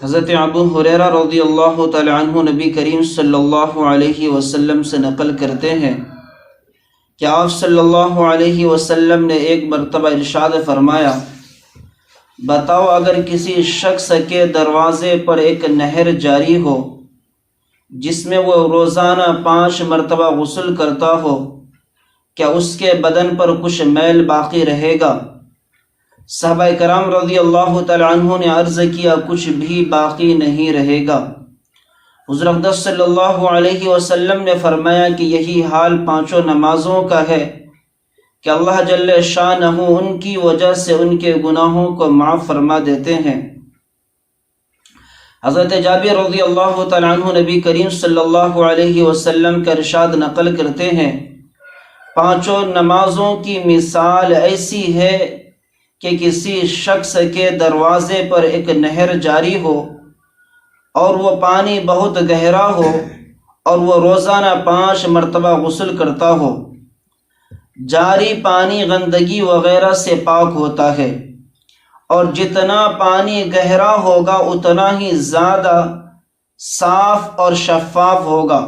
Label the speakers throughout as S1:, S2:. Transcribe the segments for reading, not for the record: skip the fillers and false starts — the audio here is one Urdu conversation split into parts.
S1: حضرت ابو ہریرہ رضی اللہ تعالی عنہ نبی کریم صلی اللہ علیہ وسلم سے نقل کرتے ہیں کہ آپ صلی اللہ علیہ وسلم نے ایک مرتبہ ارشاد فرمایا، بتاؤ اگر کسی شخص کے دروازے پر ایک نہر جاری ہو جس میں وہ روزانہ 5 مرتبہ غسل کرتا ہو، کیا اس کے بدن پر کچھ میل باقی رہے گا؟ صحابہ کرام رضی اللہ تعالی عنہ نے عرض کیا، کچھ بھی باقی نہیں رہے گا۔ حضور اقدس صلی اللہ علیہ وسلم نے فرمایا کہ یہی حال 5 نمازوں کا ہے کہ اللہ جل شانہ ان کی وجہ سے ان کے گناہوں کو معاف فرما دیتے ہیں۔ حضرت جابر رضی اللہ تعالی عنہ نبی کریم صلی اللہ علیہ وسلم کا ارشاد نقل کرتے ہیں، 5 نمازوں کی مثال ایسی ہے کہ کسی شخص کے دروازے پر ایک نہر جاری ہو اور وہ پانی بہت گہرا ہو اور وہ روزانہ 5 مرتبہ غسل کرتا ہو۔ جاری پانی گندگی وغیرہ سے پاک ہوتا ہے، اور جتنا پانی گہرا ہوگا اتنا ہی زیادہ صاف اور شفاف ہوگا۔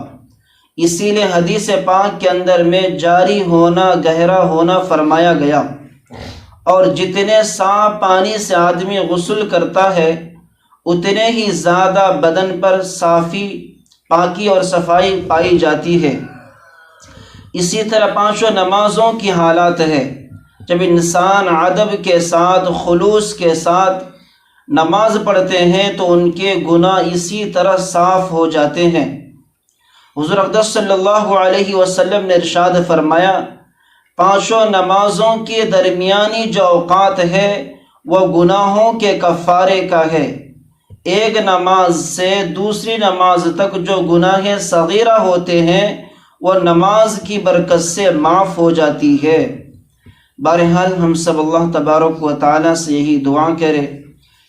S1: اسی لیے حدیث پاک کے اندر میں جاری ہونا، گہرا ہونا فرمایا گیا، اور جتنے صاف پانی سے آدمی غسل کرتا ہے اتنے ہی زیادہ بدن پر صافی، پاکی اور صفائی پائی جاتی ہے۔ اسی طرح 5 نمازوں کی حالات ہے، جب انسان ادب کے ساتھ، خلوص کے ساتھ نماز پڑھتے ہیں تو ان کے گناہ اسی طرح صاف ہو جاتے ہیں۔ حضور اقدس صلی اللہ علیہ وسلم نے ارشاد فرمایا، 5 نمازوں کے درمیانی جو اوقات ہے وہ گناہوں کے کفارے کا ہے۔ ایک نماز سے دوسری نماز تک جو گناہ صغیرہ ہوتے ہیں وہ نماز کی برکت سے معاف ہو جاتی ہے۔ بہرحال ہم سب اللہ تبارک و تعالیٰ سے یہی دعا کریں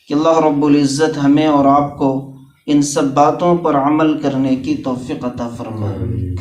S1: کہ اللہ رب العزت ہمیں اور آپ کو ان سب باتوں پر عمل کرنے کی توفیق عطا فرمائے۔